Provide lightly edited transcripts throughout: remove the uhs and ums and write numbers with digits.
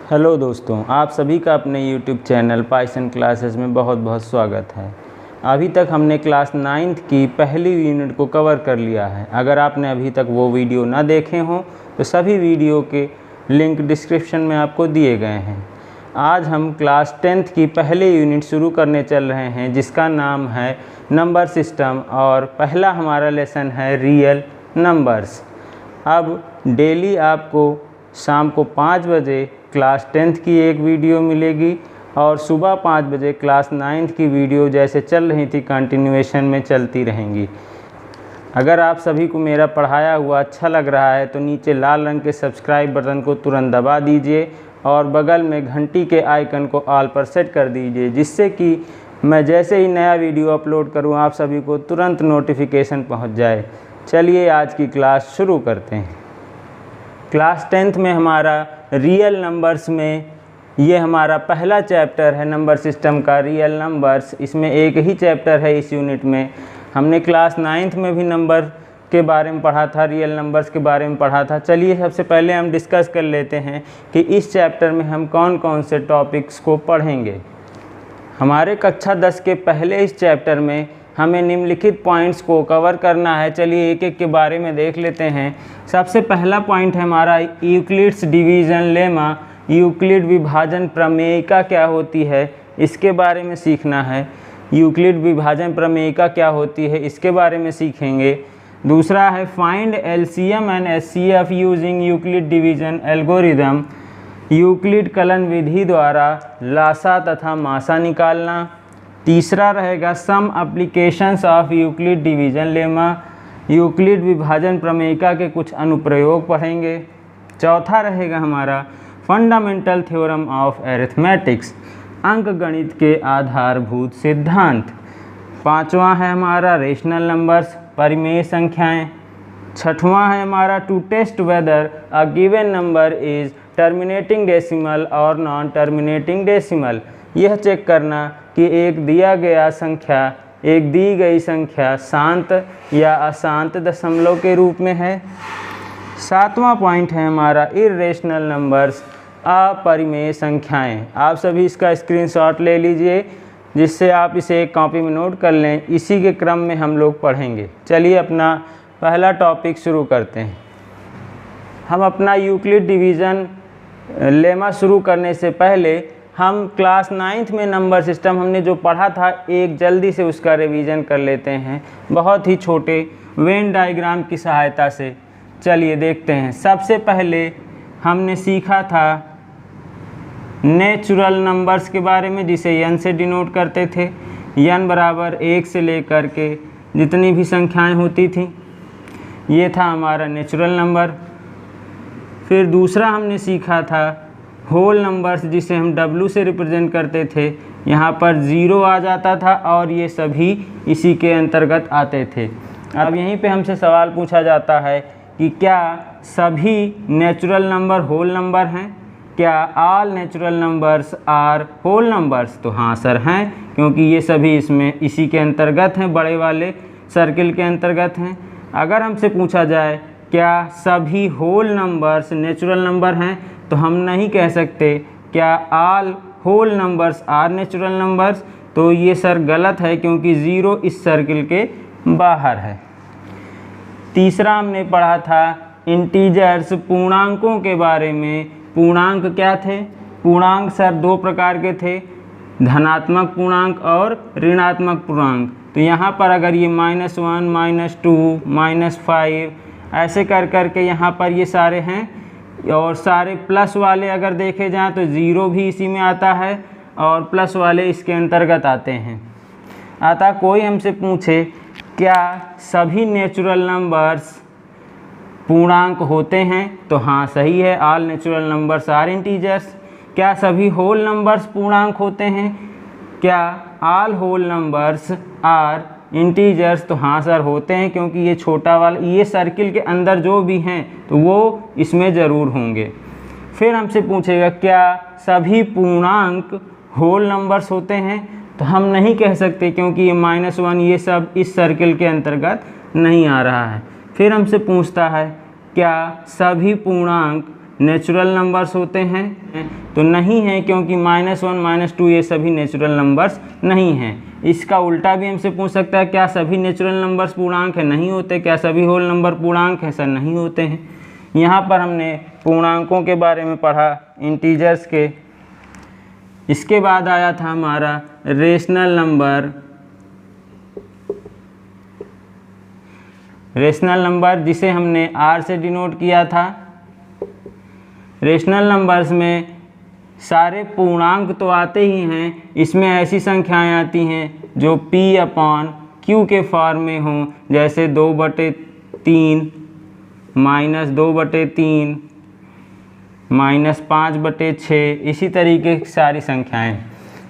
Hello दोस्तों, आप सभी का अपने YouTube चैनल पाइथन क्लासेस में बहुत बहुत स्वागत है। अभी तक हमने क्लास 9th की पहली यूनिट को कवर कर लिया है। अगर आपने अभी तक वो वीडियो ना देखे हों तो सभी वीडियो के लिंक डिस्क्रिप्शन में आपको दिए गए हैं। आज हम क्लास 10th की पहली यूनिट शुरू करने चल रहे हैं जिसका नाम है नंबर सिस्टम, और पहला हमारा लेसन है रियल नंबर्स। अब डेली आपको शाम को 5 बजे क्लास 10th की एक वीडियो मिलेगी और सुबह 5 बजे क्लास 9th की वीडियो जैसे चल रही थी कंटिन्यूएशन में चलती रहेंगी। अगर आप सभी को मेरा पढ़ाया हुआ अच्छा लग रहा है तो नीचे लाल रंग के सब्सक्राइब बटन को तुरंत दबा दीजिए और बगल में घंटी के आइकन को ऑल पर सेट कर दीजिए, जिससे कि मैं जैसे ही नया वीडियो अपलोड करूं आप सभी को तुरंत नोटिफिकेशन पहुंच जाए। चलिए आज की क्लास शुरू करते हैं। क्लास 10th में हमारा रियल नंबर्स में ये हमारा पहला चैप्टर है नंबर सिस्टम का, रियल नंबर्स। इसमें एक ही चैप्टर है इस यूनिट में। हमने क्लास 9th में भी नंबर के बारे में पढ़ा था, रियल नंबर्स के बारे में पढ़ा था। चलिए सबसे पहले हम डिस्कस कर लेते हैं कि इस चैप्टर में हम कौन कौन से टॉपिक्स को पढ़ेंगे। हमारे कक्षा 10 के पहले इस चैप्टर में हमें निम्नलिखित पॉइंट्स को कवर करना है। चलिए एक एक के बारे में देख लेते हैं। सबसे पहला पॉइंट है हमारा यूक्लिड्स डिवीज़न लेमा। यूक्लिड विभाजन प्रमेयिका क्या होती है इसके बारे में सीखना है। यूक्लिड विभाजन प्रमेयिका क्या होती है इसके बारे में सीखेंगे। दूसरा है find LCM and HCF using Euclid division algorithm. Euclid कलन विधि द्वारा लासा तथा मासा निकालना। तीसरा रहेगा some applications of Euclid division lemma. Euclid विभाजन प्रमेयिका के कुछ अनुप्रयोग पढ़ेंगे। चौथा रहेगा हमारा फंडामेंटल थ्योरम ऑफ अरिथमेटिक्स, अंकगणित के आधारभूत सिद्धांत। पांचवा है हमारा रेशनल नंबर्स, परिमेय संख्याएं। छठवां है हमारा to test whether a given number is terminating decimal और नॉन टर्मिनेटिंग डेसिमल। यह चेक करना कि एक दी गई संख्या शांत या अशांत दशमलव के रूप में है। सातवां पॉइंट है हमारा इर्रेशनल नंबर्स, अपरिमेय संख्याएं। आप सभी इसका स्क्रीनशॉट ले लीजिए जिससे आप इसे एक कॉपी में नोट कर लें। इसी के क्रम में हम लोग पढ़ेंगे। चलिए अपना पहला टॉपिक शुरू करते हैं। हम अपना यूक्लिड डिवीज़न लेमा शुरू करने से पहले हम क्लास 9th में नंबर सिस्टम हमने जो पढ़ा था एक जल्दी से उसका रिवीजन कर लेते हैं बहुत ही छोटे वेन डायग्राम की सहायता से। चलिए देखते हैं। सबसे पहले हमने सीखा था नेचुरल नंबर्स के बारे में जिसे n से डिनोट करते थे। n बराबर 1 से लेकर के जितनी भी संख्याएं होती थी ये था हमारा नेचुरल नंबर। फिर दूसरा हमने सीखा था होल नंबर्स जिसे हम W से रिप्रेजेंट करते थे। यहाँ पर 0 आ जाता था और ये सभी इसी के अंतर्गत आते थे। अब यहीं पे हमसे सवाल पूछा जाता है कि क्या सभी नेचुरल नंबर होल नंबर हैं? क्या all natural numbers are whole numbers? तो हाँ सर हैं, क्योंकि ये सभी इसमें इसी के अंतर्गत हैं, बड़े वाले सर्किल के अंतर्गत हैं। अगर हमसे पूछा जाए क्या सभी होल नंबर्स नेचुरल नंबर हैं तो हम नहीं कह सकते क्या all whole numbers are natural numbers. तो ये सर गलत है क्योंकि 0 इस सर्किल के बाहर है। तीसरा हमने पढ़ा था इंटीजर्स, पूर्णांकों के बारे में। पूर्णांक क्या थे? पूर्णांक सर 2 प्रकार के थे, धनात्मक पूर्णांक और ऋणात्मक पूर्णांक। तो यहाँ पर अगर ये -1, -2, -5 ऐसे कर के यहाँ पर ये सारे हैं, और सारे प्लस वाले अगर देखे जाएं तो 0 भी इसी में आता है और प्लस वाले इसके अंतर्गत आते हैं। अतः कोई हमसे पूछे क्या सभी नेचुरल नंबर्स पूर्णांक होते हैं तो हाँ सही है, all natural numbers are integers. क्या सभी होल नंबर्स पूर्णांक होते हैं? क्या all whole numbers are integers? तो हाँ सर होते हैं, क्योंकि ये छोटा वाला ये सर्किल के अंदर जो भी हैं तो वो इसमें ज़रूर होंगे। फिर हमसे पूछेगा क्या सभी पूर्णांक होल नंबर्स होते हैं? तो हम नहीं कह सकते क्योंकि ये -1 ये सब इस सर्किल के अंतर्गत नहीं आ रहा है। फिर हमसे पूछता है क्या सभी पूर्णांक नेचुरल नंबर्स होते हैं? तो नहीं है, क्योंकि -1 -2 ये सभी नेचुरल नंबर्स नहीं हैं। इसका उल्टा भी हमसे पूछ सकता है, क्या सभी नेचुरल नंबर्स पूर्णांक है? नहीं होते। क्या सभी होल नंबर पूर्णांक है? सर नहीं होते हैं। यहाँ पर हमने पूर्णांकों के बारे में पढ़ा, इंटीजर्स के। इसके बाद आया था हमारा रेशनल नंबर। रेशनल नंबर जिसे हमने R से डिनोट किया था। रेशनल नंबर्स में सारे पूर्णांक तो आते ही हैं, इसमें ऐसी संख्याएं आती हैं जो P/Q के फॉर्म में हों, जैसे 2/3, -2/3, -5/6, इसी तरीके की सारी संख्याएं,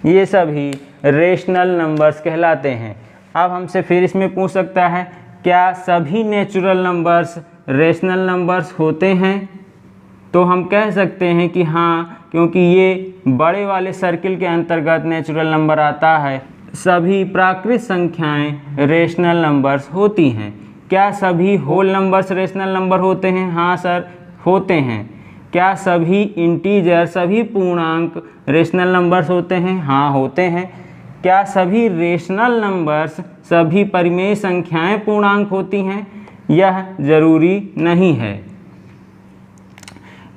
ये सभी रेशनल नंबर्स कहलाते हैं। अब हमसे फिर इसमें पूछ सकता है, क्या सभी नेचुरल नंबर्स रेशनल नंबर्स होते हैं? तो हम कह सकते हैं कि हाँ, क्योंकि ये बड़े वाले सर्किल के अंतर्गत नेचुरल नंबर आता है। सभी प्राकृत संख्याएं रेशनल नंबर्स होती हैं। क्या सभी होल नंबर्स रेशनल नंबर होते हैं? हाँ सर, होते हैं। क्या सभी इंटीजर, सभी पूर्णांक रेशनल नंबर्स होते हैं? हाँ, होते हैं। क्या सभी रेशनल नंबर्स, सभी परिमेय संख्याएं पूर्णांक होती हैं? यह जरूरी नहीं है।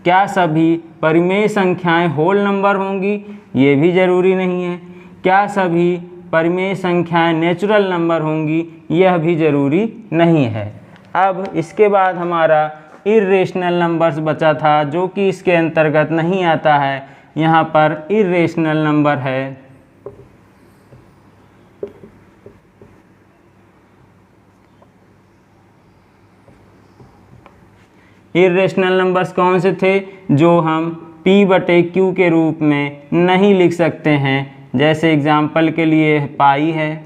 क्या सभी परिमेय संख्याएं होल नंबर होंगी? ये भी जरूरी नहीं है। क्या सभी परिमेय संख्याएं नेचुरल नंबर होंगी? यह भी जरूरी नहीं है। अब इसके बाद हमारा इर्रेशनल नंबर्स बचा था, जो कि इसके अंतर्गत नहीं आता है। यहाँ पर इर्रेशनल नंबर है। इर्रेशनल नंबर्स कौन से थे? जो हम P/Q के रूप में नहीं लिख सकते हैं। जैसे एग्जाम्पल के लिए पाई है,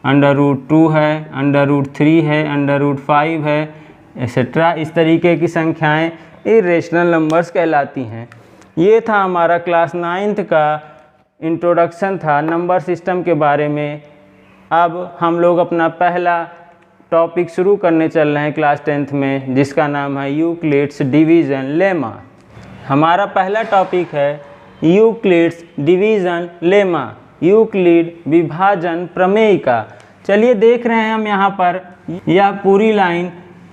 √2 है, √3 है, √5 है, एक्सेट्रा। इस तरीके की संख्याएं इर्रेशनल नंबर्स कहलाती हैं। ये था हमारा क्लास 9th का इंट्रोडक्शन था नंबर सिस्टम के बारे में। अब हम लोग अपना पहला टॉपिक शुरू करने चल रहे हैं क्लास 10th में, जिसका नाम है यूक्लिड्स डिवीज़न लेमा। हमारा पहला टॉपिक है यूक्लिड्स डिवीज़न लेमा, यूक्लिड विभाजन प्रमेय का। चलिए देख रहे हैं हम यहाँ पर, यह पूरी लाइन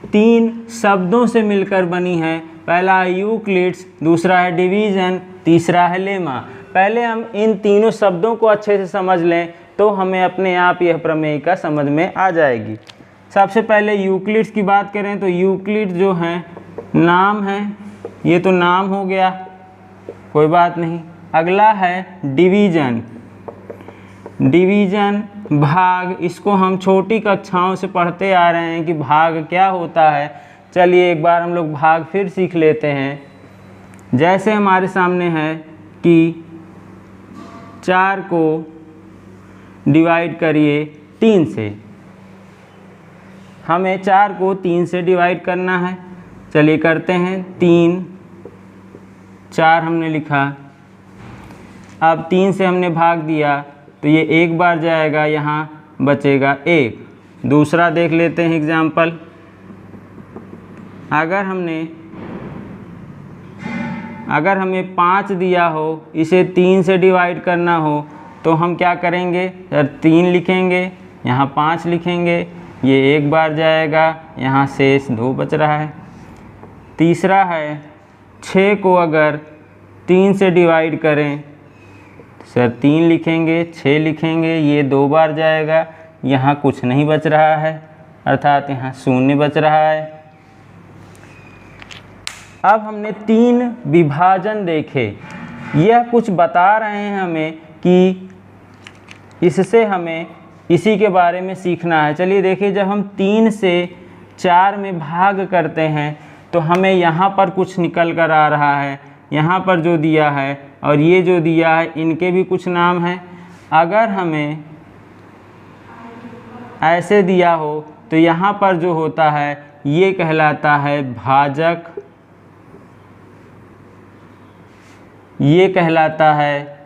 3 शब्दों से मिलकर बनी है। पहला है यूक्लिड्स, दूसरा है डिवीज़न, तीसरा है लेमा। पहले हम इन तीनों शब्दों को अच्छे से समझ लें, तो हमें अपने आप यह प्रमेय का समझ में आ जाएगी। सबसे पहले यूक्लिड्स की बात करें तो यूक्लिड जो है नाम है, ये तो नाम हो गया, कोई बात नहीं। अगला है डिवीज़न। डिवीज़न भाग, इसको हम छोटी कक्षाओं से पढ़ते आ रहे हैं कि भाग क्या होता है। चलिए एक बार हम लोग भाग फिर सीख लेते हैं। जैसे हमारे सामने है कि 4 को डिवाइड करिए 3 से, हमें 4 को 3 से डिवाइड करना है। चलिए करते हैं। 3, 4 हमने लिखा। अब 3 से हमने भाग दिया तो ये एक बार जाएगा, यहाँ बचेगा 1। दूसरा देख लेते हैं एग्जाम्पल। अगर हमें 5 दिया हो, इसे 3 से डिवाइड करना हो, तो हम क्या करेंगे? 3 लिखेंगे, यहाँ 5 लिखेंगे, ये एक बार जाएगा, यहाँ शेष 2 बच रहा है। तीसरा है 6 को अगर 3 से डिवाइड करें, सर 3 लिखेंगे, 6 लिखेंगे, ये 2 बार जाएगा, यहाँ कुछ नहीं बच रहा है, अर्थात यहाँ 0 बच रहा है। अब हमने 3 विभाजन देखे, यह कुछ बता रहे हैं हमें कि इससे हमें इसी के बारे में सीखना है। चलिए देखिए, जब हम 3 से 4 में भाग करते हैं तो हमें यहाँ पर कुछ निकल कर आ रहा है, यहाँ पर जो दिया है और ये जो दिया है, इनके भी कुछ नाम हैं। अगर हमें ऐसे दिया हो तो यहाँ पर जो होता है ये कहलाता है भाजक, ये कहलाता है,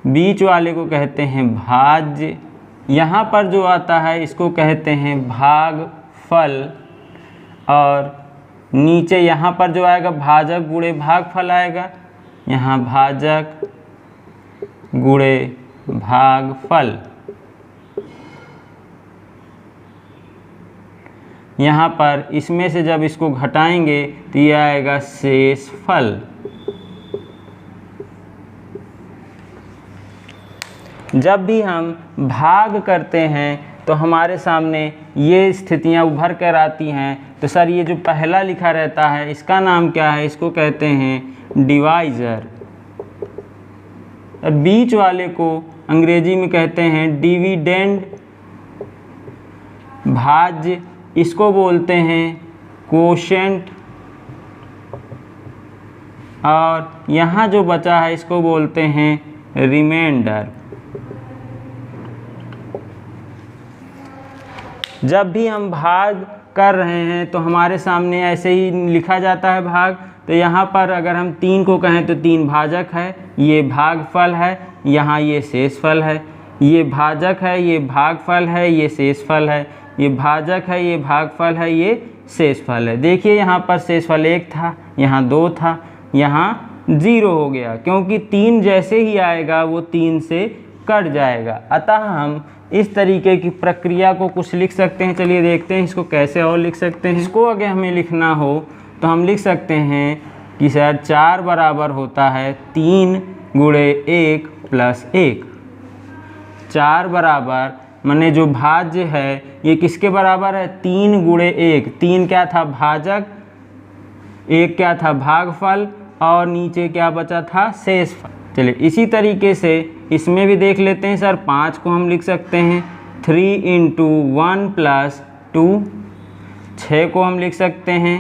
बीच वाले को कहते हैं भाज्य, यहाँ पर जो आता है इसको कहते हैं भागफल, और नीचे यहाँ पर जो आएगा भाजक गुणे भागफल आएगा, यहाँ भाजक गुणे भागफल, यहाँ पर इसमें से जब इसको घटाएंगे तो ये आएगा शेषफल। जब भी हम भाग करते हैं तो हमारे सामने ये स्थितियाँ उभर कर आती हैं। तो सर ये जो पहला लिखा रहता है इसका नाम क्या है? इसको कहते हैं डिवाइज़र। और बीच वाले को अंग्रेजी में कहते हैं डिविडेंड, भाज्य इसको बोलते हैं कोशेंट, और यहाँ जो बचा है इसको बोलते हैं रिमाइंडर। जब भी हम भाग कर रहे हैं तो हमारे सामने ऐसे ही लिखा जाता है भाग। तो यहाँ पर अगर हम 3 को कहें तो 3 भाजक है, ये भागफल है, यहाँ ये शेषफल है। ये भाजक है, ये भागफल है, ये शेषफल है। ये भाजक है, ये भागफल है, ये शेषफल है। देखिए यहाँ पर शेषफल 1 था, यहाँ 2 था, यहाँ 0 हो गया, क्योंकि 3 जैसे ही आएगा वो 3 से कट जाएगा। अतः हम इस तरीके की प्रक्रिया को कुछ लिख सकते हैं। चलिए देखते हैं इसको कैसे और लिख सकते हैं। इसको अगर हमें लिखना हो तो हम लिख सकते हैं कि सर 4 बराबर होता है 3 गुणे 1 प्लस 1। 4 बराबर माने जो भाज्य है ये किसके बराबर है? 3 गुणे 1। 3 क्या था? भाजक, 1 क्या था? भागफल, और नीचे क्या बचा था? शेषफल। चलिए इसी तरीके से इसमें भी देख लेते हैं। सर 5 को हम लिख सकते हैं 3 इंटू 1 प्लस 2। 6 को हम लिख सकते हैं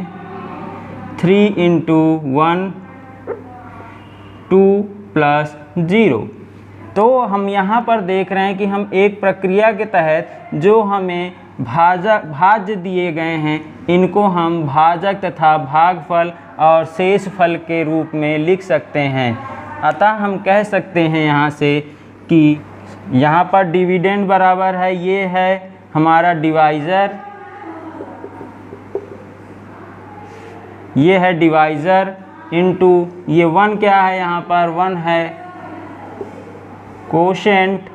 3 इंटू 1 2 प्लस 0। तो हम यहाँ पर देख रहे हैं कि हम एक प्रक्रिया के तहत जो हमें भाज्य दिए गए हैं इनको हम भाजक तथा भागफल और शेषफल के रूप में लिख सकते हैं। अतः हम कह सकते हैं यहाँ से कि यहाँ पर डिविडेंड बराबर है, ये है हमारा डिवाइज़र, ये है डिवाइज़र, इनटू ये 1 क्या है? यहाँ पर 1 है कोशेंट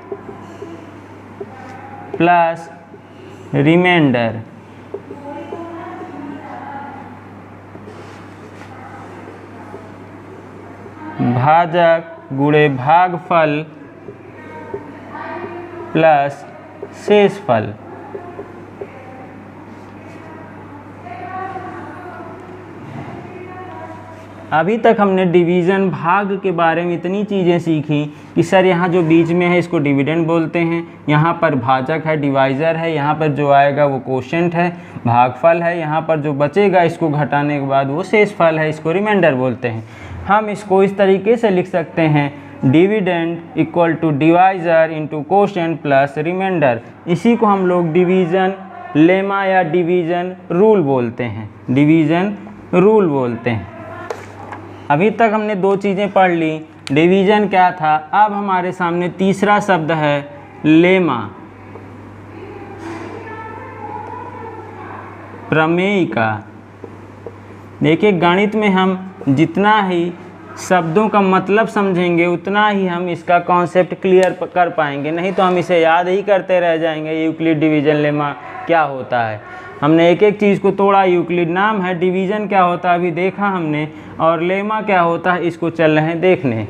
प्लस रिमाइंडर। भाजक गुणे भागफल प्लस शेषफल। अभी तक हमने डिवीज़न भाग के बारे में इतनी चीज़ें सीखी कि सर यहाँ जो बीच में है इसको डिविडेंड बोलते हैं, यहाँ पर भाजक है, डिवाइज़र है, यहाँ पर जो आएगा वो कोशेंट है, भागफल है, यहाँ पर जो बचेगा इसको घटाने के बाद वो शेषफल है, इसको रिमाइंडर बोलते हैं। हम इसको इस तरीके से लिख सकते हैं dividend equal to divisor into quotient plus remainder. इसी को हम लोग डिवीज़न लेमा या डिवीज़न रूल बोलते हैं, डिवीज़न रूल बोलते हैं। अभी तक हमने 2 चीज़ें पढ़ ली, डिवीज़न क्या था। अब हमारे सामने तीसरा शब्द है लेमा, प्रमेयिका। देखिए गणित में हम जितना ही शब्दों का मतलब समझेंगे उतना ही हम इसका कॉन्सेप्ट क्लियर कर पाएंगे, नहीं तो हम इसे याद ही करते रह जाएंगे यूक्लिड डिवीज़न लेमा क्या होता है। हमने एक एक चीज़ को तोड़ा, यूक्लिड नाम है, डिवीज़न क्या होता है अभी देखा हमने, और लेमा क्या होता है इसको चल रहे हैं देखने।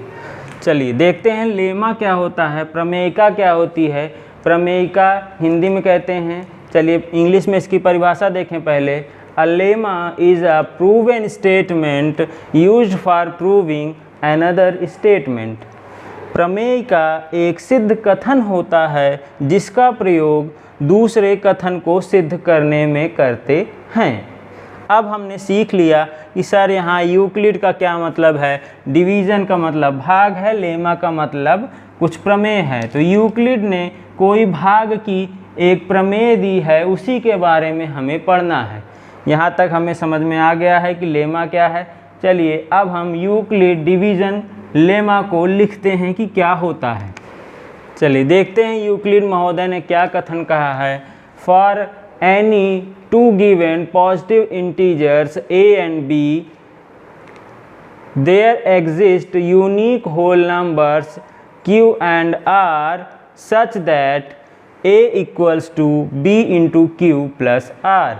चलिए देखते हैं लेमा क्या होता है, प्रमेयिका क्या होती है। प्रमेयिका हिंदी में कहते हैं, चलिए इंग्लिश में इसकी परिभाषा देखें पहले। A lemma is a proven statement used for proving another statement। प्रमेयिका एक सिद्ध कथन होता है जिसका प्रयोग दूसरे कथन को सिद्ध करने में करते हैं। अब हमने सीख लिया कि सर यहाँ यूक्लिड का क्या मतलब है, डिवीज़न का मतलब भाग है, लेमा का मतलब कुछ प्रमेय है। तो यूक्लिड ने कोई भाग की एक प्रमेय दी है, उसी के बारे में हमें पढ़ना है। यहाँ तक हमें समझ में आ गया है कि लेमा क्या है। चलिए अब हम यूक्लिड डिवीज़न लेमा को लिखते हैं कि क्या होता है। चलिए देखते हैं यूक्लिड महोदय ने क्या कथन कहा है। For any two given positive integers a and b, there exist unique whole numbers q and r such that a equals to b into q plus r।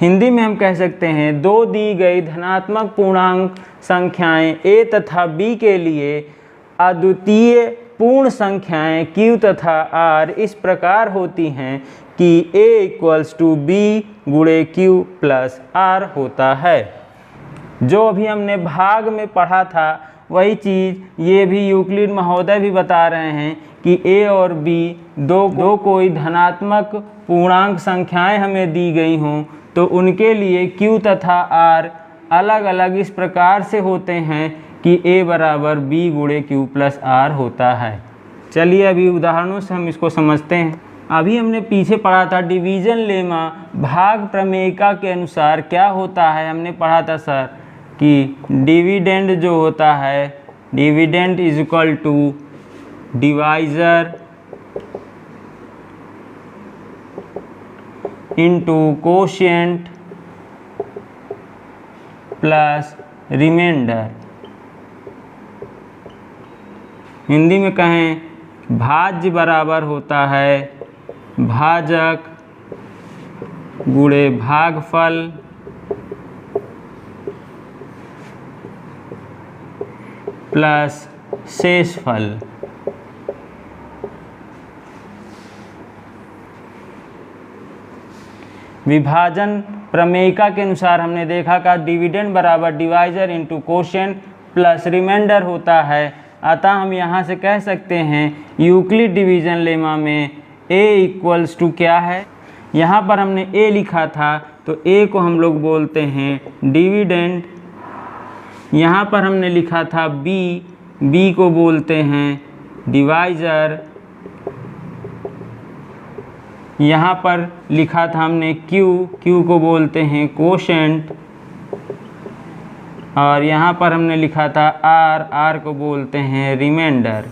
Hindi में हम कह सकते हैं दो दी गई धनात्मक पूर्णांक संख्याएं a तथा b के लिए अद्वितीय पूर्ण संख्याएं q तथा r इस प्रकार होती हैं कि a इक्वल्स टू b गुणे q प्लस r होता है। जो अभी हमने भाग में पढ़ा था वही चीज़ ये भी यूक्लिड महोदय भी बता रहे हैं कि a और b दो कोई धनात्मक पूर्णांक संख्याएं हमें दी गई हों तो उनके लिए q तथा r अलग अलग इस प्रकार से होते हैं कि a बराबर b गुणे q प्लस r होता है। चलिए अभी उदाहरणों से हम इसको समझते हैं। अभी हमने पीछे पढ़ा था डिवीज़न लेमा भाग प्रमेयिका के अनुसार क्या होता है। हमने पढ़ा था सर कि डिविडेंड जो होता है, dividend is equal to divisor into quotient plus remainder. Hindi में कहें भाज्य बराबर होता है भाजक गुणे भागफल प्लस शेषफल। विभाजन प्रमेयिका के अनुसार हमने देखा का डिविडेंड बराबर divisor into quotient plus remainder होता है। अतः हम यहाँ से कह सकते हैं यूक्लिड डिवीज़न लेमा में a इक्वल्स टू क्या है, यहाँ पर हमने a लिखा था तो a को हम लोग बोलते हैं डिविडेंड। यहाँ पर हमने लिखा था b को बोलते हैं डिवाइज़र। यहाँ पर लिखा था हमने q को बोलते हैं कोशेंट और यहाँ पर हमने लिखा था r को बोलते हैं रिमाइंडर।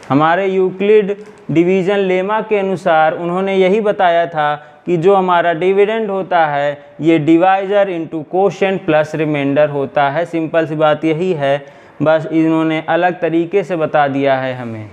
हमारे यूक्लिड डिवीज़न लेमा के अनुसार उन्होंने यही बताया था कि जो हमारा डिविडेंड होता है ये divisor into quotient plus remainder होता है। सिंपल सी बात यही है, बस इन्होंने अलग तरीके से बता दिया है हमें।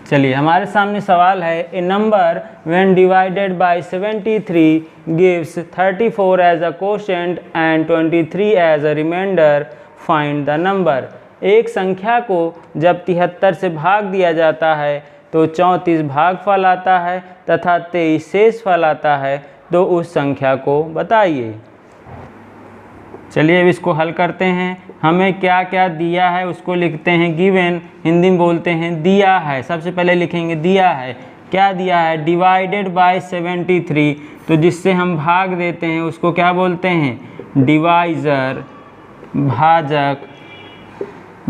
चलिए हमारे सामने सवाल है a number when divided by 73 gives 34 as a quotient and 23 as a remainder, find the number. एक संख्या को जब 73 से भाग दिया जाता है तो 34 भागफल आता है तथा 23 शेषफल आता है, तो उस संख्या को बताइए। चलिए अब इसको हल करते हैं। हमें क्या क्या दिया है उसको लिखते हैं गिवन, हिंदी में बोलते हैं दिया है। सबसे पहले लिखेंगे दिया है। क्या दिया है, डिवाइडेड बाय 73, तो जिससे हम भाग देते हैं उसको क्या बोलते हैं, डिवाइज़र। भाजक,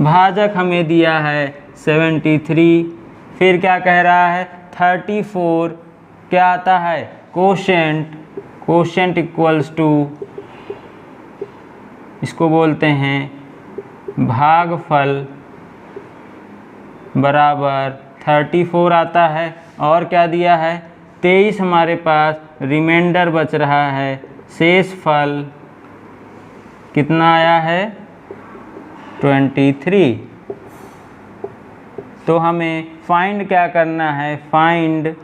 भाजक हमें दिया है 73। फिर क्या कह रहा है 34, क्या आता है कोशेंट। कोशेंट इक्वल्स टू, इसको बोलते हैं भागफल बराबर 34 आता है। और क्या दिया है 23 हमारे पास रिमाइंडर बच रहा है। शेषफल कितना आया है 23। तो हमें फाइंड क्या करना है, फाइंड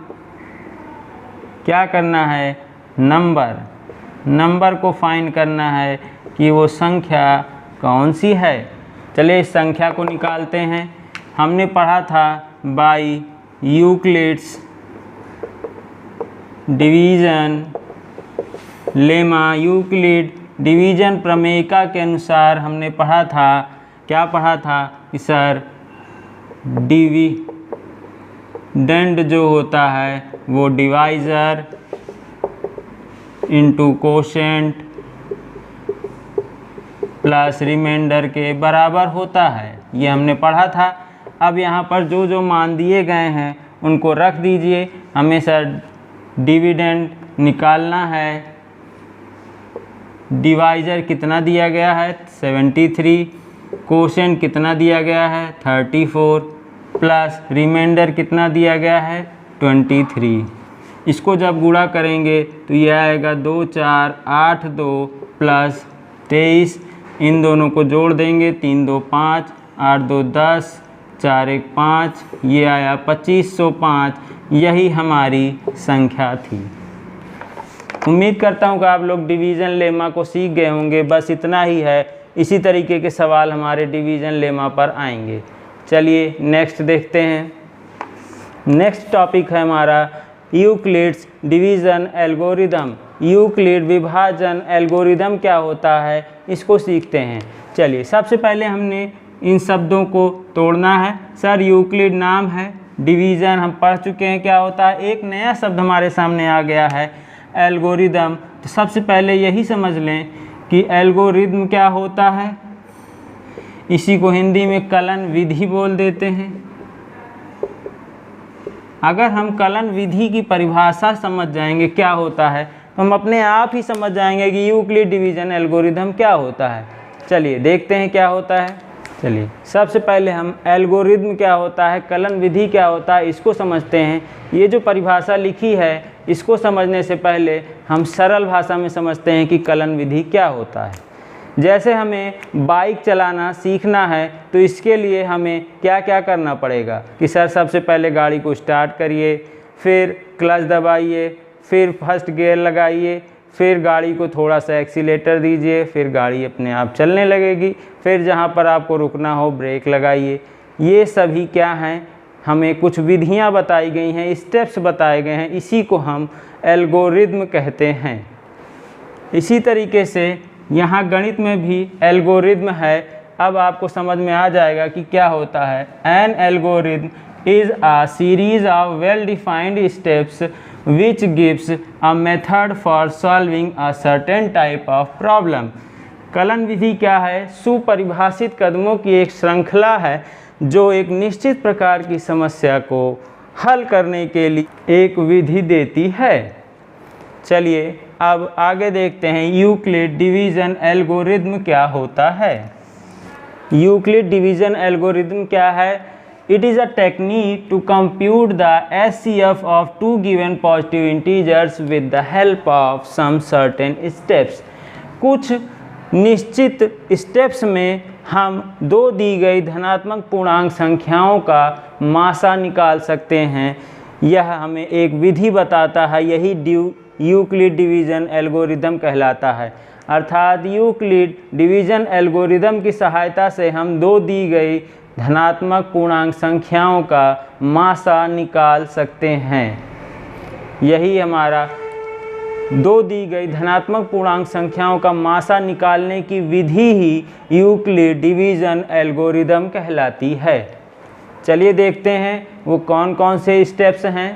क्या करना है नंबर। नंबर को फाइंड करना है कि वो संख्या कौन सी है। चलिए इस संख्या को निकालते हैं। हमने पढ़ा था by Euclid's division lemma, Euclid division प्रमेयिका के अनुसार हमने पढ़ा था, क्या पढ़ा था कि सर डिविडेंड जो होता है वो divisor into quotient plus remainder के बराबर होता है, ये हमने पढ़ा था। अब यहाँ पर जो जो मान दिए गए हैं उनको रख दीजिए। हमें सर डिविडेंड निकालना है। डिवाइज़र कितना दिया गया है 73, कोशेंट कितना दिया गया है 34, प्लस रिमाइंडर कितना दिया गया है 23। इसको जब गुणा करेंगे तो ये आएगा 2 4 8 2 प्लस 23। इन दोनों को जोड़ देंगे 3 2 5 8 2 10 4 1 5, ये आया 2505। यही हमारी संख्या थी। उम्मीद करता हूँ कि आप लोग डिवीज़न लेमा को सीख गए होंगे। बस इतना ही है। इसी तरीके के सवाल हमारे डिवीज़न लेमा पर आएंगे। चलिए नेक्स्ट देखते हैं। नेक्स्ट टॉपिक है हमारा यूक्लिड्स डिवीज़न एल्गोरिदम। यूक्लिड विभाजन एल्गोरिदम क्या होता है, इसको सीखते हैं। चलिए सबसे पहले हमने इन शब्दों को तोड़ना है। सर यूक्लिड नाम है, डिवीज़न हम पढ़ चुके हैं क्या होता है। एक नया शब्द हमारे सामने आ गया है एल्गोरिदम। तो सबसे पहले यही समझ लें कि एल्गोरिदम क्या होता है। इसी को हिंदी में कलन विधि बोल देते हैं। अगर हम कलन विधि की परिभाषा समझ जाएंगे क्या होता है तो हम अपने आप ही समझ जाएंगे कि यूक्लिड डिवीज़न एल्गोरिदम क्या होता है। चलिए देखते हैं क्या होता है। चलिए सबसे पहले हम एल्गोरिदम क्या होता है, कलन विधि क्या होता है, इसको समझते हैं। ये जो परिभाषा लिखी है इसको समझने से पहले हम सरल भाषा में समझते हैं कि कलन विधि क्या होता है। जैसे हमें बाइक चलाना सीखना है तो इसके लिए हमें क्या क्या करना पड़ेगा कि सर सबसे पहले गाड़ी को स्टार्ट करिए, फिर क्लच दबाइए, फिर फर्स्ट गियर लगाइए, फिर गाड़ी को थोड़ा सा एक्सीलेटर दीजिए, फिर गाड़ी अपने आप चलने लगेगी, फिर जहाँ पर आपको रुकना हो ब्रेक लगाइए। ये सभी क्या हैं, हमें कुछ विधियाँ बताई गई हैं, स्टेप्स बताए गए हैं। इसी को हम एल्गोरिदम कहते हैं। इसी तरीके से यहाँ गणित में भी एल्गोरिदम है। अब आपको समझ में आ जाएगा कि क्या होता है। N algorithm is a series of well defined steps which gives a method for solving a certain type of problem। कलन विधि क्या है, सुपरिभाषित कदमों की एक श्रृंखला है जो एक निश्चित प्रकार की समस्या को हल करने के लिए एक विधि देती है। चलिए अब आगे देखते हैं यूक्लिड डिवीज़न एल्गोरिदम क्या होता है। यूक्लिड डिवीज़न एल्गोरिदम क्या है। It is a technique to compute the SCF of two given positive integers with the help of some certain steps। कुछ निश्चित स्टेप्स में हम दो दी गई धनात्मक पूर्णांक संख्याओं का मासा निकाल सकते हैं। यह हमें एक विधि बताता है। यही यूक्लिड डिवीज़न एल्गोरिदम कहलाता है। अर्थात यूक्लिड डिवीज़न एल्गोरिदम की सहायता से हम दो दी गई धनात्मक पूर्णांक संख्याओं का मासा निकाल सकते हैं। यही हमारा दो दी गई धनात्मक पूर्णांक संख्याओं का मासा निकालने की विधि ही यूक्लिड डिवीज़न एल्गोरिदम कहलाती है। चलिए देखते हैं वो कौन कौन से स्टेप्स हैं।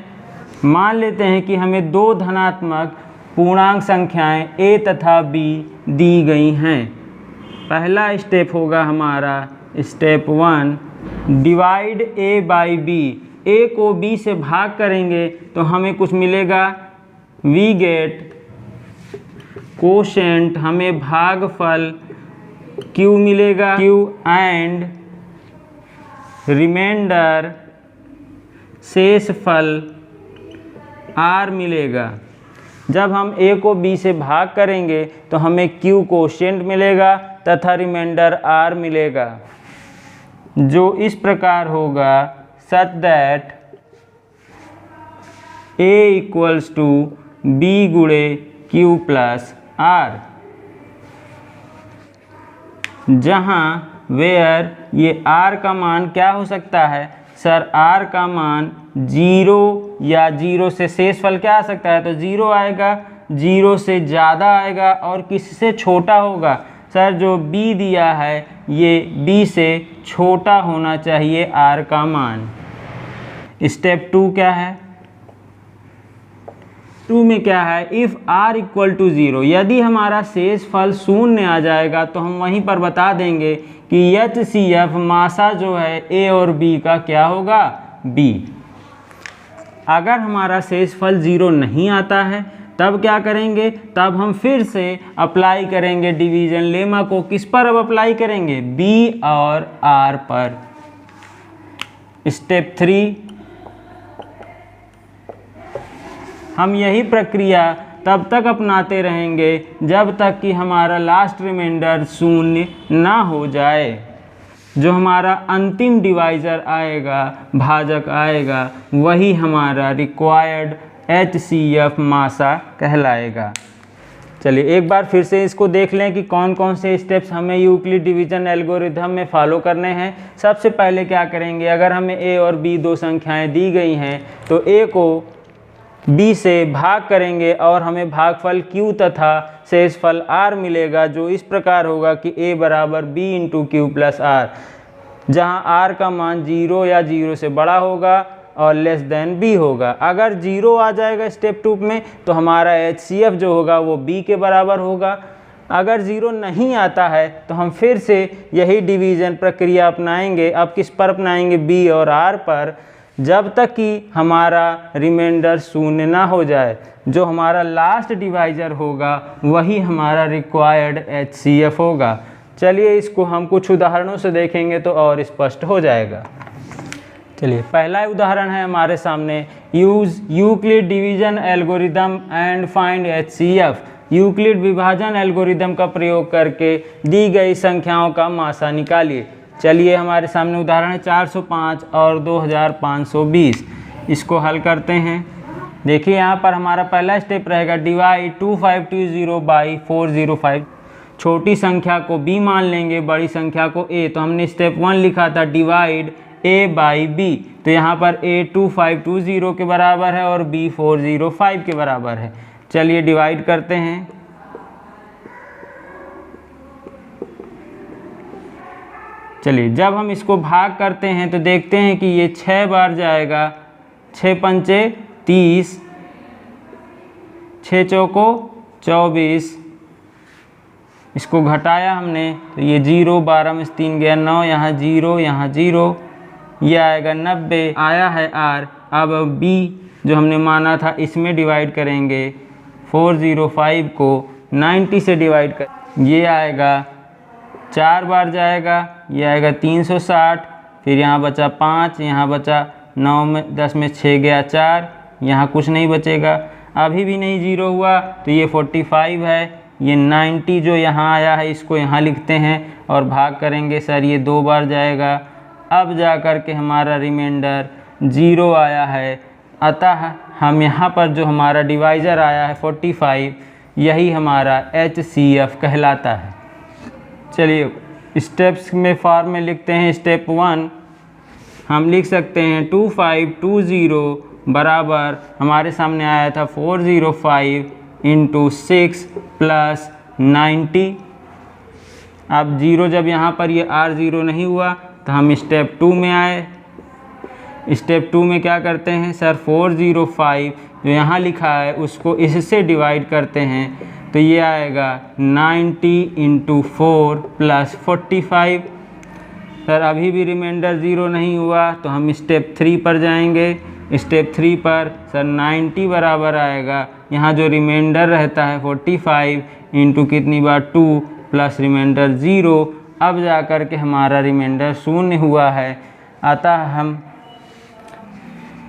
मान लेते हैं कि हमें दो धनात्मक पूर्णांक संख्याएं a तथा b दी गई हैं। पहला स्टेप होगा हमारा step 1, divide a by b। a को b से भाग करेंगे तो हमें कुछ मिलेगा, वी गेट कोशेंट, हमें भागफल q मिलेगा q एंड रिमाइंडर शेषफल r मिलेगा। जब हम a को b से भाग करेंगे तो हमें q कोशेंट मिलेगा तथा रिमाइंडर r मिलेगा, जो इस प्रकार होगा such that a equals to b गुणे q प्लस r, जहाँ वेयर ये r का मान क्या हो सकता है। सर r का मान 0 या 0 से शेषफल क्या आ सकता है, तो 0 आएगा, 0 से ज़्यादा आएगा और किससे छोटा होगा। सर जो b दिया है ये b से छोटा होना चाहिए r का मान। स्टेप 2 क्या है, 2 में क्या है, इफ़ r इक्वल टू 0, यदि हमारा शेषफल शून्य आ जाएगा तो हम वहीं पर बता देंगे कि HCF मासा जो है a और b का क्या होगा, b। अगर हमारा शेषफल 0 नहीं आता है तब क्या करेंगे, तब हम फिर से अप्लाई करेंगे डिवीज़न लेमा को। किस पर अब अप्लाई करेंगे, b और r पर। स्टेप 3, हम यही प्रक्रिया तब तक अपनाते रहेंगे जब तक कि हमारा लास्ट रिमाइंडर शून्य ना हो जाए। जो हमारा अंतिम डिवाइज़र आएगा, भाजक आएगा, वही हमारा रिक्वायर्ड HCF मासा कहलाएगा। चलिए एक बार फिर से इसको देख लें कि कौन कौन से स्टेप्स हमें यूक्लिड डिवीज़न एल्गोरिथम में फॉलो करने हैं। सबसे पहले क्या करेंगे, अगर हमें a और b दो संख्याएं दी गई हैं तो a को b से भाग करेंगे और हमें भागफल q तथा शेषफल r मिलेगा, जो इस प्रकार होगा कि a बराबर b into Q plus r, जहाँ r का मान 0 या 0 से बड़ा होगा और लेस देन b होगा। अगर 0 आ जाएगा स्टेप 2 में तो हमारा HCF जो होगा वो b के बराबर होगा। अगर 0 नहीं आता है तो हम फिर से यही डिवीज़न प्रक्रिया अपनाएंगे। अब किस पर अपनाएंगे, b और r पर, जब तक कि हमारा रिमाइंडर शून्य ना हो जाए। जो हमारा लास्ट डिवाइज़र होगा वही हमारा रिक्वायर्ड HCF होगा। चलिए इसको हम कुछ उदाहरणों से देखेंगे तो और स्पष्ट हो जाएगा। चलिए पहला उदाहरण है हमारे सामने, use Euclid division algorithm and find HCF। Euclid विभाजन एल्गोरिदम का प्रयोग करके दी गई संख्याओं का मासा निकालिए। चलिए हमारे सामने उदाहरण है 405 और 2520। इसको हल करते हैं। देखिए यहाँ पर हमारा पहला स्टेप रहेगा डिवाइड 2520 बाई 405। छोटी संख्या को b मान लेंगे, बड़ी संख्या को a। तो हमने स्टेप 1 लिखा था डिवाइड a बाई b, तो यहाँ पर a 2520 के बराबर है और b 405 के बराबर है। चलिए डिवाइड करते हैं। चलिए जब हम इसको भाग करते हैं तो देखते हैं कि ये 6 बार जाएगा, 6 पंचे 30, 6 चौको 24। इसको घटाया हमने तो ये 0, 12 में से 3 गया 9, यहाँ 0, यहाँ 0, ये आएगा 90, आया है r। अब b जो हमने माना था इसमें डिवाइड करेंगे, 405 को 90 से डिवाइड कर, ये आएगा 4 बार जाएगा, ये आएगा 360, फिर यहाँ बचा 5, यहाँ बचा 9 में 10 में 6 गया 4, यहाँ कुछ नहीं बचेगा। अभी भी नहीं 0 हुआ तो ये 45 है। ये 90 जो यहाँ आया है इसको यहाँ लिखते हैं और भाग करेंगे, सर ये 2 बार जाएगा। अब जा कर के हमारा रिमाइंडर 0 आया है। अतः हम यहाँ पर जो हमारा डिवाइज़र आया है 45, यही हमारा HCF कहलाता है। चलिए स्टेप्स में फॉर्म में लिखते हैं। स्टेप 1 हम लिख सकते हैं 2520 बराबर हमारे सामने आया था 405 इंटू 6 प्लस 90। अब 0 जब यहाँ पर ये r 0 नहीं हुआ तो हम स्टेप 2 में आए। स्टेप 2 में क्या करते हैं, सर 405 जो यहाँ लिखा है उसको इससे डिवाइड करते हैं तो ये आएगा 90 इंटू 4 प्लस 45। सर अभी भी रिमाइंडर 0 नहीं हुआ तो हम स्टेप 3 पर जाएंगे। स्टेप 3 पर सर 90 बराबर आएगा, यहाँ जो रिमाइंडर रहता है 45 इंटू कितनी बार 2 प्लस रिमाइंडर 0। अब जा कर के हमारा रिमाइंडर शून्य हुआ है। अतः हम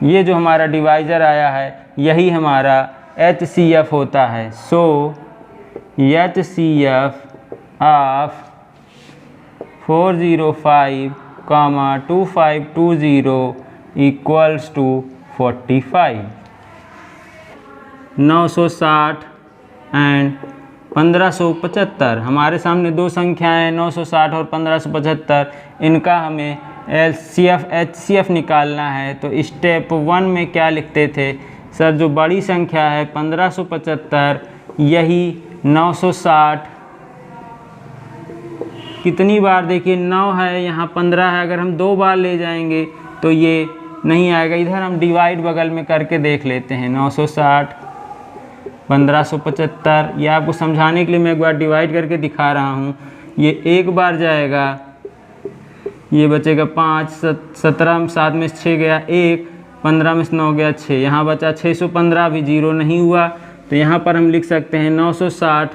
ये जो हमारा डिवाइज़र आया है यही हमारा HCF होता है। So HCF of 405, 2520 equals to 45। 960 and 1575। हमारे सामने दो संख्याएं 960 और 1575, इनका हमें HCF निकालना है। तो स्टेप 1 में क्या लिखते थे, सर जो बड़ी संख्या है 1575, यही 960 कितनी बार, देखिए 9 है, यहाँ 15 है, अगर हम 2 बार ले जाएंगे तो ये नहीं आएगा। इधर हम डिवाइड बगल में करके देख लेते हैं। 960 1575, ये आपको समझाने के लिए मैं एक बार डिवाइड करके दिखा रहा हूँ। ये 1 बार जाएगा, ये बचेगा 5, 17 में 7 में 6 गया 1, 15 में 9 गया 6, यहाँ बचा 615, भी 0 नहीं हुआ तो यहाँ पर हम लिख सकते हैं 960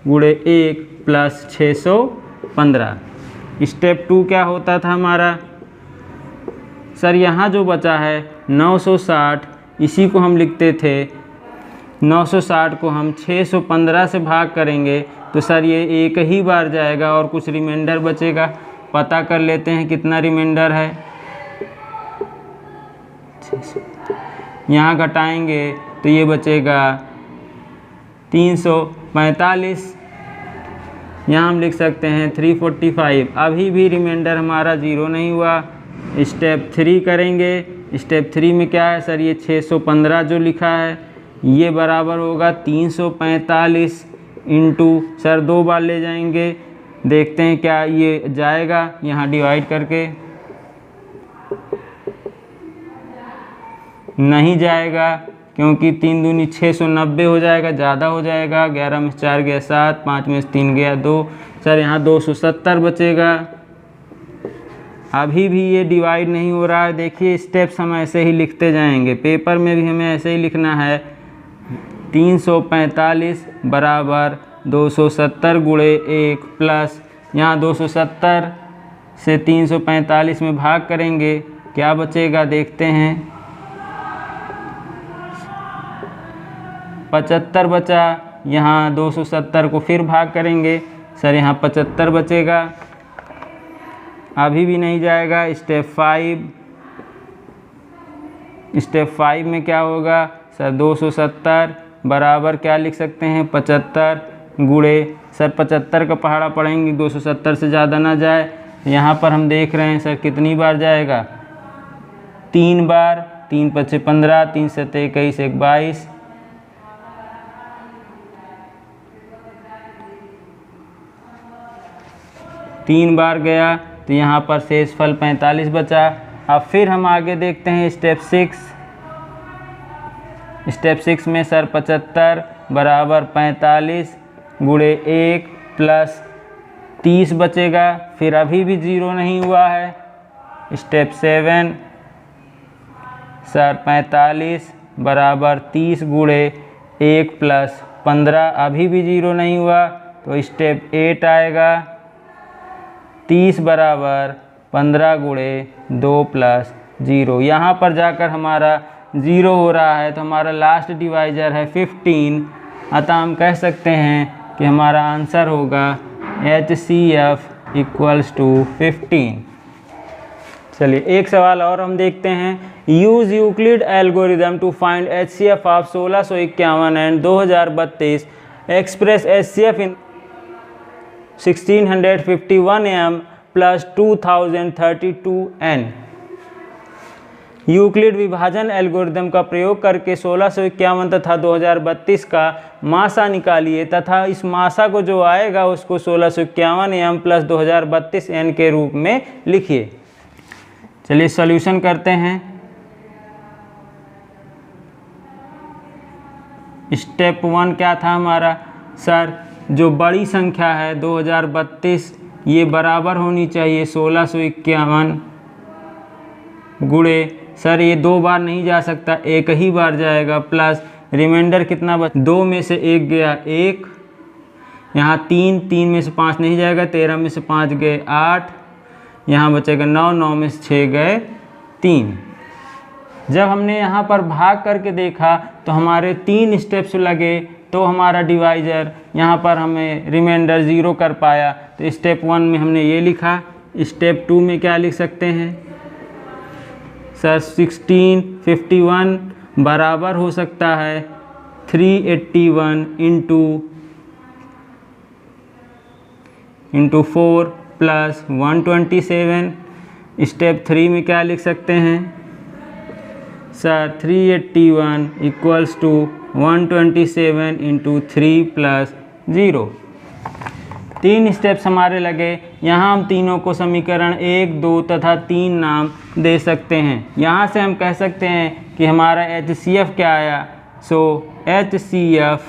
गुणे 1 प्लस 615। स्टेप 2 क्या होता था हमारा, सर यहाँ जो बचा है 960, इसी को हम लिखते थे 960 को हम 615 से भाग करेंगे तो सर ये एक ही बार जाएगा और कुछ रिमाइंडर बचेगा। पता कर लेते हैं कितना रिमाइंडर है। यहाँ घटाएंगे तो ये बचेगा 345। यहाँ हम लिख सकते हैं 345। अभी भी रिमाइंडर हमारा 0 नहीं हुआ। स्टेप 3 करेंगे। स्टेप 3 में क्या है सर, ये 615 जो लिखा है ये बराबर होगा 345 इंटू, सर 2 बार ले जाएंगे, देखते हैं क्या ये जाएगा यहाँ डिवाइड करके। नहीं जाएगा क्योंकि 3 दूनी 690 हो जाएगा, ज़्यादा हो जाएगा। 11 में 4 गया 7, 5 में 3 गया 2, सर यहाँ 270 बचेगा। अभी भी ये डिवाइड नहीं हो रहा है। देखिए स्टेप्स हम ऐसे ही लिखते जाएंगे, पेपर में भी हमें ऐसे ही लिखना है। 345 बराबर 270 गुणे 1 प्लस, यहाँ 270 से 345 में भाग करेंगे, क्या बचेगा देखते हैं। 75 बचा, यहाँ 270 को फिर भाग करेंगे, सर यहाँ 75 बचेगा। अभी भी नहीं जाएगा। स्टेप 5 में क्या होगा सर, 270 बराबर क्या लिख सकते हैं 75 गुणे, सर 75 का पहाड़ा पढ़ेंगे 270 से ज़्यादा ना जाए। यहाँ पर हम देख रहे हैं सर कितनी बार जाएगा, 3 बार। 3 × 5 = 15, 3 × 7 = 21, 1 = 22। तीन बार गया तो यहाँ पर शेषफल 45 बचा। अब फिर हम आगे देखते हैं स्टेप 6। स्टेप 6 में सर 75 बराबर 45 गुणे 1 प्लस 30 बचेगा। फिर अभी भी 0 नहीं हुआ है। स्टेप 7 सर 45 बराबर 30 गुणे 1 प्लस 15, अभी भी 0 नहीं हुआ। तो स्टेप 8 आएगा, 30 बराबर 15 गुणे 2 प्लस 0। यहाँ पर जाकर हमारा 0 हो रहा है तो हमारा लास्ट डिवाइजर है 15। अतः हम कह सकते हैं कि हमारा आंसर होगा HCF = 15। चलिए एक सवाल और हम देखते हैं। Use Euclid algorithm to find HCF of 1651 and 2032, express HCF in 1651 m plus 2032 n। Euclid विभाजन एल्गोरिदम का प्रयोग करके 1651 तथा 2032 का मासा निकालिए तथा इस मासा को जो आएगा उसको 1651 m प्लस 2032 n के रूप में लिखिए। चलिए सॉल्यूशन करते हैं। स्टेप 1 क्या था हमारा सर, जो बड़ी संख्या है 2032 ये बराबर होनी चाहिए 1651 गुणे, सर ये 2 बार नहीं जा सकता, एक ही बार जाएगा, प्लस रिमाइंडर कितना 2 में से 1 गया 1, यहाँ 3 में से 5 नहीं जाएगा, 13 में से 5 गए 8, यहाँ बचेगा 9 में से 6 गए 3। जब हमने यहाँ पर भाग करके देखा तो हमारे 3 स्टेप्स लगे तो हमारा डिवाइजर यहाँ पर हमें रिमाइंडर 0 कर पाया। तो स्टेप 1 में हमने ये लिखा। स्टेप 2 में क्या लिख सकते हैं सर, 1651 बराबर हो सकता है 381 इंटू 4 प्लस 127। स्टेप 3 में क्या लिख सकते हैं सर, 381 = 127 इंटू 3 प्लस 0। 3 स्टेप्स हमारे लगे। यहाँ हम तीनों को समीकरण 1, 2 तथा 3 नाम दे सकते हैं। यहाँ से हम कह सकते हैं कि हमारा HCF क्या आया। सो HCF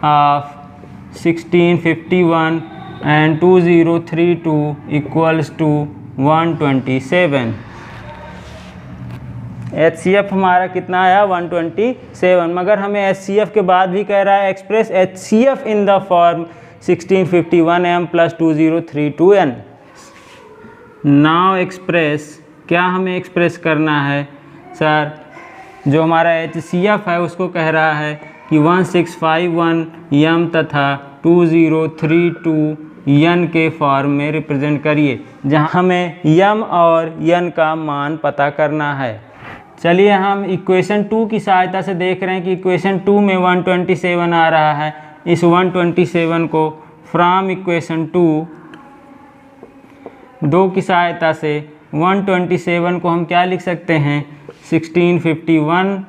ऑफ 1651 एंड 2032 = 127। HCF हमारा कितना आया 127, मगर हमें HCF के बाद भी कह रहा है express HCF in the form 1651 m plus 2032 n। Now express क्या हमें एक्सप्रेस करना है सर? जो हमारा HCF है उसको कह रहा है कि 1651 यम तथा 2032 यन के फॉर्म में रिप्रेजेंट करिए, जहां हमें यम और यन का मान पता करना है। चलिए हम इक्वेशन 2 की सहायता से देख रहे हैं कि इक्वेशन 2 में 127 आ रहा है। इस 127 को फ्रॉम इक्वेशन 2 की सहायता से 127 को हम क्या लिख सकते हैं? 1651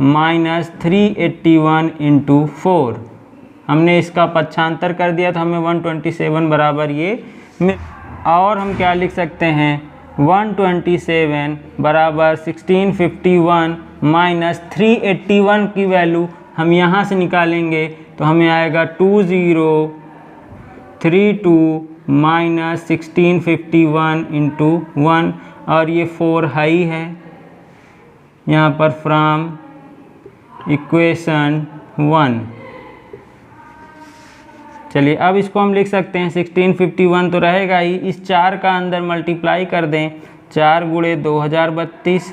माइनस 381 इंटू 4। हमने इसका पक्षांतर कर दिया तो हमें 127 बराबर ये और हम क्या लिख सकते हैं? 127 बराबर 1651 माइनस 381 की वैल्यू हम यहाँ से निकालेंगे तो हमें आएगा 2032 माइनस 1651 इंटू 1 और ये 4 हाई है यहाँ पर फ्रॉम इक्वेशन 1। चलिए अब इसको हम लिख सकते हैं 1651 तो रहेगा ही, इस 4 का अंदर मल्टीप्लाई कर दें, 4 गुणे 2032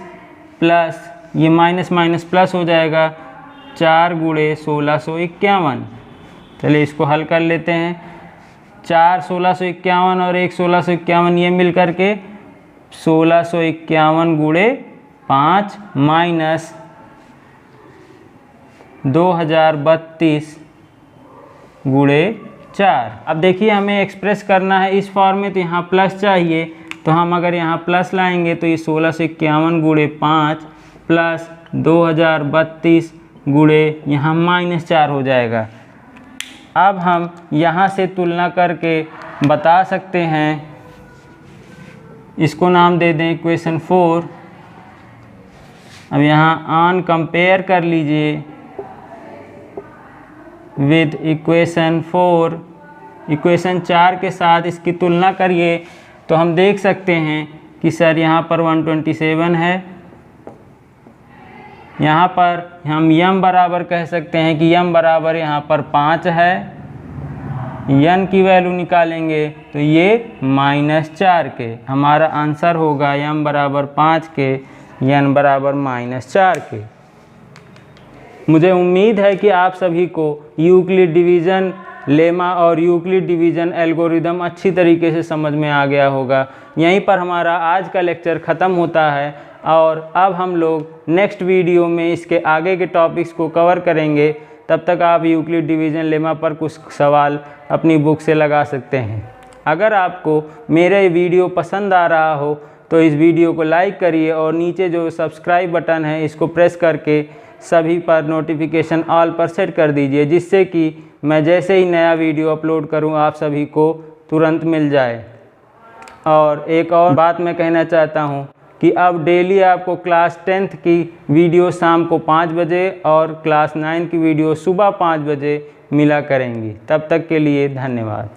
प्लस ये माइनस माइनस प्लस हो जाएगा 4 गुणे 1651। चलिए इसको हल कर लेते हैं। 4 1651 और 1 1651 ये मिल कर के 1651 गुणे 5 माइनस 2032 गुणे 4। अब देखिए हमें एक्सप्रेस करना है इस फॉर्म में, तो यहाँ प्लस चाहिए, तो हम अगर यहाँ प्लस लाएंगे तो ये 1651 गुणे 5 प्लस 2032 गुणे यहाँ माइनस 4 हो जाएगा। अब हम यहाँ से तुलना करके बता सकते हैं, इसको नाम दे दें इक्वेशन 4। अब यहाँ ऑन कंपेयर कर लीजिए विद इक्वेशन 4, इक्वेशन 4 के साथ इसकी तुलना करिए तो हम देख सकते हैं कि सर यहाँ पर 127 है, यहाँ पर हम यम बराबर कह सकते हैं कि यम बराबर यहाँ पर 5 है, यन की वैल्यू निकालेंगे तो ये -4 के, हमारा आंसर होगा यम बराबर 5 के, यन बराबर -4 के। मुझे उम्मीद है कि आप सभी को यूक्लिड डिवीज़न लेमा और यूक्लिड डिवीज़न एल्गोरिदम अच्छी तरीके से समझ में आ गया होगा। यहीं पर हमारा आज का लेक्चर ख़त्म होता है और अब हम लोग नेक्स्ट वीडियो में इसके आगे के टॉपिक्स को कवर करेंगे। तब तक आप यूक्लिड डिवीज़न लेमा पर कुछ सवाल अपनी बुक से लगा सकते हैं। अगर आपको मेरे वीडियो पसंद आ रहा हो तो इस वीडियो को लाइक करिए और नीचे जो सब्सक्राइब बटन है इसको प्रेस करके सभी पर नोटिफिकेशन ऑल पर सेट कर दीजिए, जिससे कि मैं जैसे ही नया वीडियो अपलोड करूं आप सभी को तुरंत मिल जाए। और एक और बात मैं कहना चाहता हूं कि अब डेली आपको क्लास 10th की वीडियो शाम को 5 बजे और क्लास 9 की वीडियो सुबह 5 बजे मिला करेंगी। तब तक के लिए धन्यवाद।